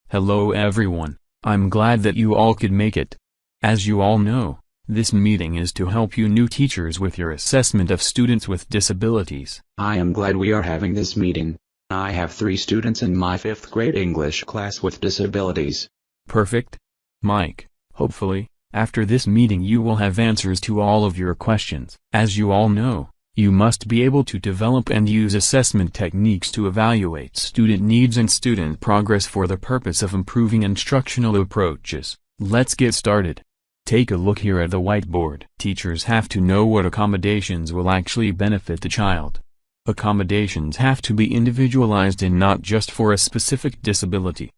Hello everyone, I'm glad that you all could make it. As you all know, this meeting is to help you new teachers with your assessment of students with disabilities. I am glad we are having this meeting. I have 3 students in my 5th grade English class with disabilities. Perfect. Mike, hopefully, after this meeting you will have answers to all of your questions. As you all know, you must be able to develop and use assessment techniques to evaluate student needs and student progress for the purpose of improving instructional approaches. Let's get started. Take a look here at the whiteboard. Teachers have to know what accommodations will actually benefit the child. Accommodations have to be individualized and not just for a specific disability.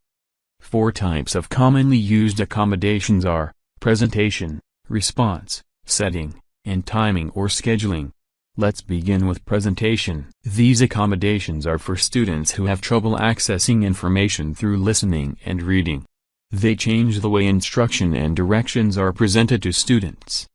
4 types of commonly used accommodations are presentation, response, setting, and timing or scheduling. Let's begin with presentation. These accommodations are for students who have trouble accessing information through listening and reading. They change the way instruction and directions are presented to students.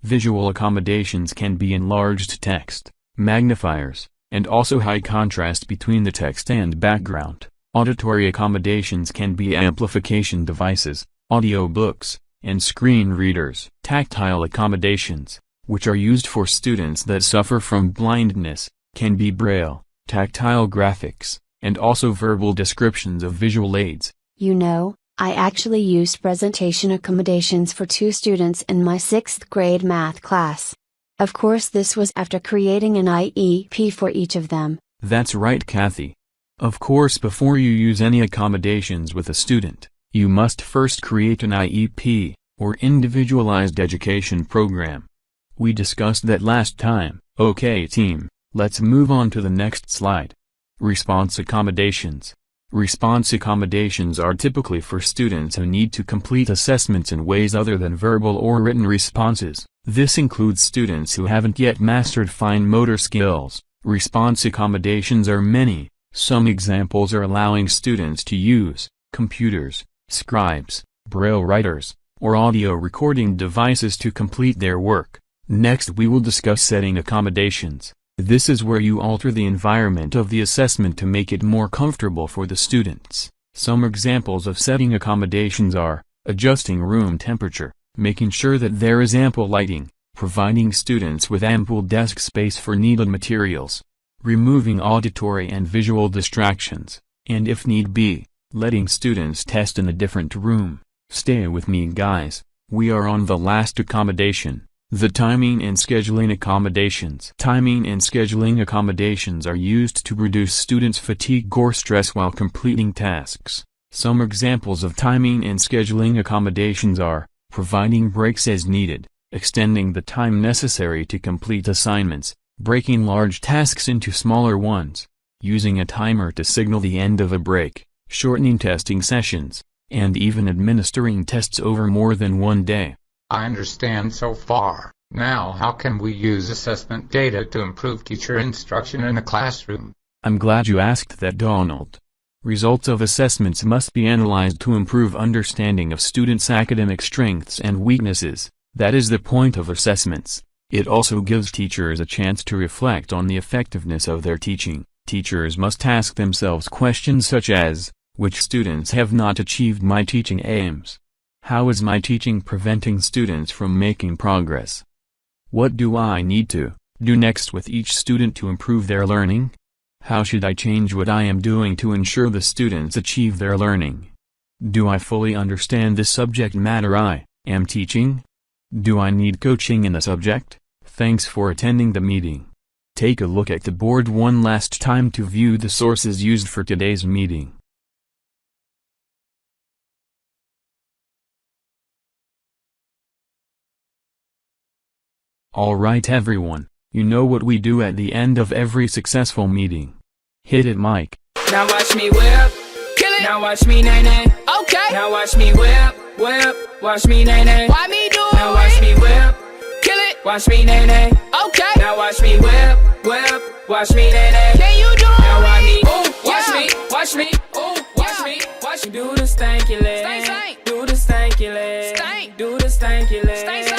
Visual accommodations can be enlarged text, magnifiers, and also high contrast between the text and background. Auditory accommodations can be amplification devices, audio books, and screen readers. Tactile accommodations, which are used for students that suffer from blindness, can be braille, tactile graphics, and also verbal descriptions of visual aids. You know, I actually used presentation accommodations for 2 students in my 6th grade math class. Of course, this was after creating an IEP for each of them. That's right, Kathy. Of course, before you use any accommodations with a student, you must first create an IEP, or Individualized Education Program. We discussed that last time. Okay team, let's move on to the next slide. Response accommodations. Response accommodations are typically for students who need to complete assessments in ways other than verbal or written responses. This includes students who haven't yet mastered fine motor skills. Response accommodations are many. Some examples are allowing students to use computers, scribes, braille writers, or audio recording devices to complete their work. Next we will discuss setting accommodations. This is where you alter the environment of the assessment to make it more comfortable for the students. Some examples of setting accommodations are adjusting room temperature, making sure that there is ample lighting, providing students with ample desk space for needed materials, removing auditory and visual distractions, and if need be, letting students test in a different room. Stay with me guys, we are on the last accommodation. The timing and scheduling accommodations. Timing and scheduling accommodations are used to reduce students' fatigue or stress while completing tasks. Some examples of timing and scheduling accommodations are providing breaks as needed, extending the time necessary to complete assignments, breaking large tasks into smaller ones, using a timer to signal the end of a break, shortening testing sessions, and even administering tests over more than one day. I understand so far. Now how can we use assessment data to improve teacher instruction in the classroom? I'm glad you asked that, Donald. Results of assessments must be analyzed to improve understanding of students' academic strengths and weaknesses. That is the point of assessments. It also gives teachers a chance to reflect on the effectiveness of their teaching. Teachers must ask themselves questions such as, which students have not achieved my teaching aims? How is my teaching preventing students from making progress? What do I need to do next with each student to improve their learning? How should I change what I am doing to ensure the students achieve their learning? Do I fully understand the subject matter I am teaching? Do I need coaching in the subject? Thanks for attending the meeting. Take a look at the board one last time to view the sources used for today's meeting. Alright everyone, you know what we do at the end of every successful meeting. Hit it, Mike. Now watch me whip, kill it. Now watch me nay nay. Okay. Now watch me whip, whip. Watch me nay nay. Why me do it? Now watch me whip, kill it. Watch me nay nay. Okay. Now watch me whip, whip. Watch me nay nay. Can you do it? Now watch me, ooh, watch me, watch me, ooh, watch me, watch me. Do the stanky leg, do the stanky leg, do the stanky leg.